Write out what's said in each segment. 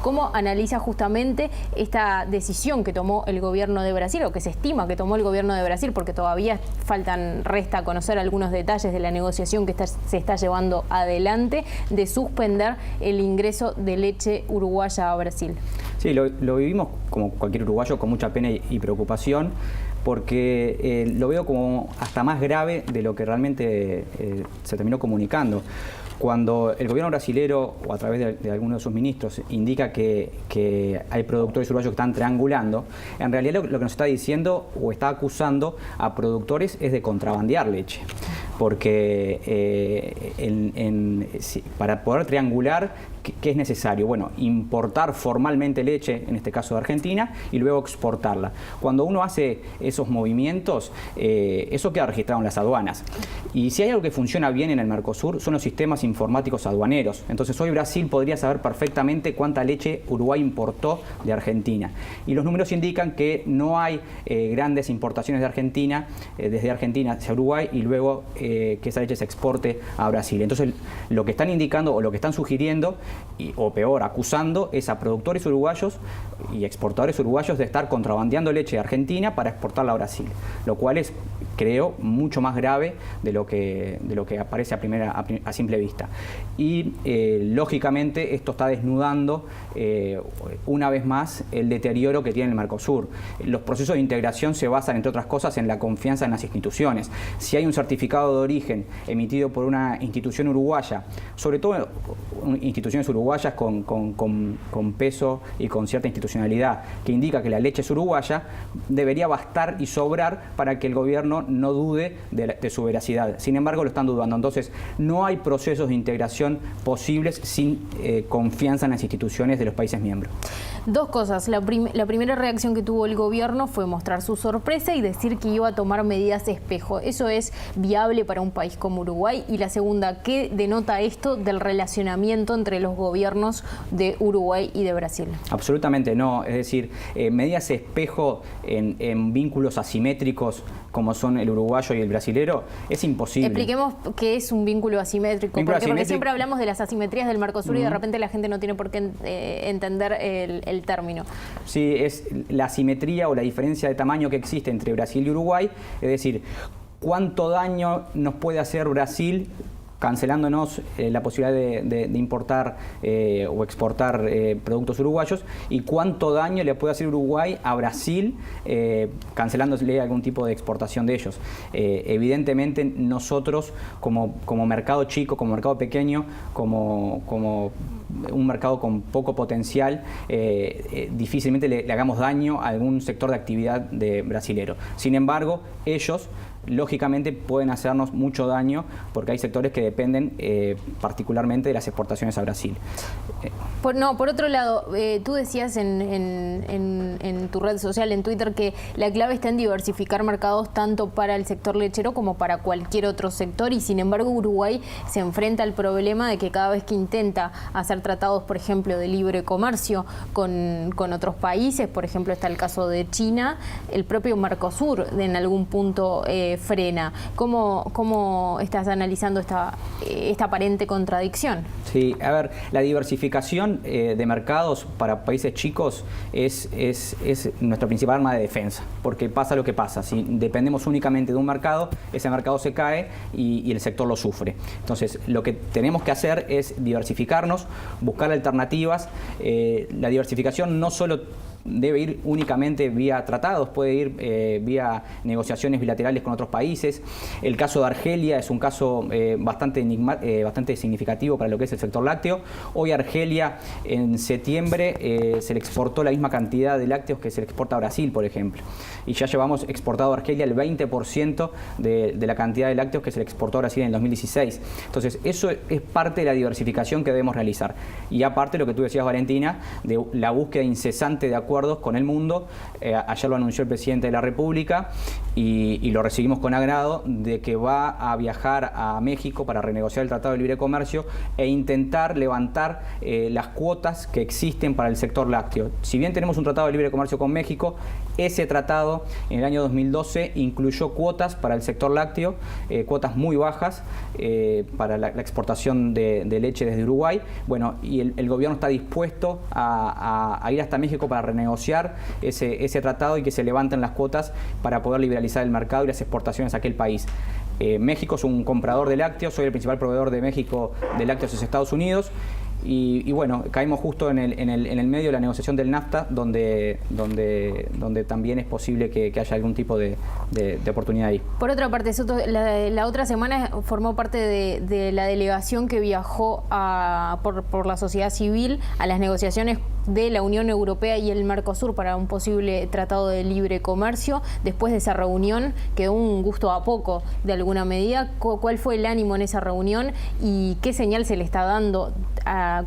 ¿Cómo analiza justamente esta decisión que tomó el gobierno de Brasil, o que se estima que tomó el gobierno de Brasil, porque todavía resta conocer algunos detalles de la negociación que se está llevando adelante, de suspender el ingreso de leche uruguaya a Brasil? Sí, lo vivimos como cualquier uruguayo con mucha pena y preocupación, porque lo veo como hasta más grave de lo que realmente se terminó comunicando. Cuando el gobierno brasilero, o a través de algunos de sus ministros, indica que hay productores uruguayos que están triangulando, en realidad lo que nos está diciendo o está acusando a productores es de contrabandear leche. Porque para poder triangular, ¿qué es necesario? Bueno, importar formalmente leche, en este caso de Argentina, y luego exportarla. Cuando uno hace esos movimientos, eso queda registrado en las aduanas. Y si hay algo que funciona bien en el Mercosur, son los sistemas informáticos aduaneros. Entonces hoy Brasil podría saber perfectamente cuánta leche Uruguay importó de Argentina. Y los números indican que no hay grandes importaciones de Argentina, desde Argentina hacia Uruguay, y luego que esa leche se exporte a Brasil. Entonces lo que están indicando o lo que están sugiriendo, o peor, acusando, es a productores uruguayos y exportadores uruguayos de estar contrabandeando leche de Argentina para exportarla a Brasil, lo cual es, creo, mucho más grave de lo que aparece a simple vista. Y lógicamente esto está desnudando una vez más el deterioro que tiene el Mercosur. Los procesos de integración se basan, entre otras cosas, en la confianza en las instituciones. Si hay un certificado de origen emitido por una institución uruguaya, sobre todo instituciones uruguayas con peso y con cierta institucionalidad, que indica que la leche es uruguaya, debería bastar y sobrar para que el gobierno no dude de su veracidad. Sin embargo, lo están dudando. Entonces, no hay procesos de integración posibles sin confianza en las instituciones de los países miembros. Dos cosas. La primera reacción que tuvo el gobierno fue mostrar su sorpresa y decir que iba a tomar medidas espejo. ¿Eso es viable para un país como Uruguay? Y la segunda, ¿qué denota esto del relacionamiento entre los gobiernos de Uruguay y de Brasil? Absolutamente no. Es decir, medidas espejo en vínculos asimétricos como son el uruguayo y el brasilero, es imposible. Expliquemos qué es un vínculo asimétrico, porque siempre hablamos de las asimetrías del Mercosur y de repente la gente no tiene por qué entender el término. Sí, es la asimetría o la diferencia de tamaño que existe entre Brasil y Uruguay, es decir, cuánto daño nos puede hacer Brasil cancelándonos la posibilidad de importar o exportar productos uruguayos, y cuánto daño le puede hacer Uruguay a Brasil cancelándole algún tipo de exportación de ellos. Evidentemente nosotros como mercado chico, como mercado pequeño, como un mercado con poco potencial, difícilmente le hagamos daño a algún sector de actividad de brasilero. Sin embargo, ellos lógicamente pueden hacernos mucho daño porque hay sectores que dependen particularmente de las exportaciones a Brasil. Por otro lado, tú decías en tu red social, en Twitter, que la clave está en diversificar mercados tanto para el sector lechero como para cualquier otro sector, y sin embargo Uruguay se enfrenta al problema de que cada vez que intenta hacer tratados, por ejemplo, de libre comercio con otros países, por ejemplo está el caso de China, el propio Mercosur en algún punto frena. ¿Cómo estás analizando esta aparente contradicción? Sí, a ver, la diversificación de mercados para países chicos es nuestra principal arma de defensa, porque pasa lo que pasa. Si dependemos únicamente de un mercado, ese mercado se cae y el sector lo sufre. Entonces, lo que tenemos que hacer es diversificarnos, buscar alternativas. La diversificación no solo debe ir únicamente vía tratados, puede ir vía negociaciones bilaterales con otros países. El caso de Argelia es un caso bastante significativo para lo que es el sector lácteo. Hoy Argelia en septiembre se le exportó la misma cantidad de lácteos que se le exporta a Brasil, por ejemplo. Y ya llevamos exportado a Argelia el 20% de la cantidad de lácteos que se le exportó a Brasil en el 2016. Entonces, eso es parte de la diversificación que debemos realizar. Y aparte, lo que tú decías, Valentina, de la búsqueda incesante de acuerdos acuerdos con el mundo. Ayer lo anunció el presidente de la República y lo recibimos con agrado, de que va a viajar a México para renegociar el Tratado de Libre Comercio e intentar levantar las cuotas que existen para el sector lácteo. Si bien tenemos un Tratado de Libre Comercio con México, ese tratado en el año 2012 incluyó cuotas para el sector lácteo, cuotas muy bajas para la exportación de leche desde Uruguay. Bueno, y el gobierno está dispuesto a ir hasta México para renegociar ese tratado y que se levanten las cuotas para poder liberalizar el mercado y las exportaciones a aquel país. México es un comprador de lácteos, soy el principal proveedor de México de lácteos en Estados Unidos. Y bueno, caímos justo en el medio de la negociación del NAFTA, donde también es posible que haya algún tipo de oportunidad ahí. Por otra parte, Soto, la otra semana formó parte de la delegación que viajó por la sociedad civil a las negociaciones de la Unión Europea y el Mercosur para un posible tratado de libre comercio. Después de esa reunión quedó un gusto a poco de alguna medida. ¿Cuál fue el ánimo en esa reunión y qué señal se le está dando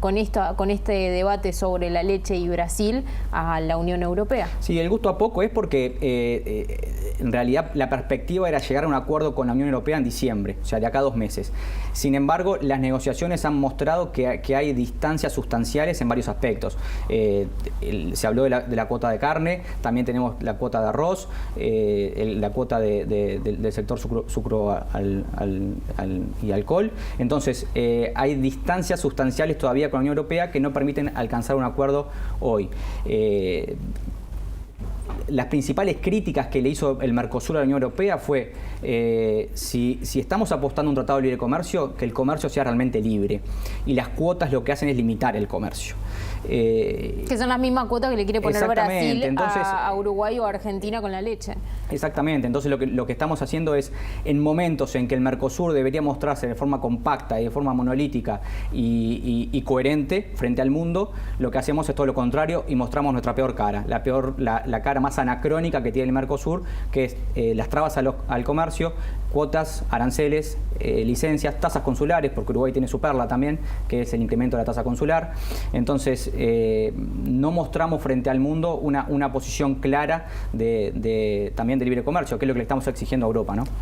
con este debate sobre la leche y Brasil a la Unión Europea? Sí, el gusto a poco es porque en realidad la perspectiva era llegar a un acuerdo con la Unión Europea en diciembre, o sea, de acá a 2 meses. Sin embargo, las negociaciones han mostrado que hay distancias sustanciales en varios aspectos. Se habló de la cuota de carne, también tenemos la cuota de arroz, la cuota del sector sucro y alcohol. Entonces, hay distancias sustanciales todavía con la Unión Europea que no permiten alcanzar un acuerdo hoy. Las principales críticas que le hizo el Mercosur a la Unión Europea fue si estamos apostando a un tratado de libre comercio, que el comercio sea realmente libre. Y las cuotas lo que hacen es limitar el comercio. Que son las mismas cuotas que le quiere poner Brasil entonces, a Uruguay o a Argentina con la leche. Exactamente, entonces lo que estamos haciendo es, en momentos en que el Mercosur debería mostrarse de forma compacta y de forma monolítica y coherente frente al mundo, lo que hacemos es todo lo contrario y mostramos nuestra peor cara, la cara más anacrónica que tiene el Mercosur, que es las trabas al comercio, cuotas, aranceles, licencias, tasas consulares, porque Uruguay tiene su perla también, que es el incremento de la tasa consular. Entonces, no mostramos frente al mundo una posición clara también de libre comercio, que es lo que le estamos exigiendo a Europa, ¿no?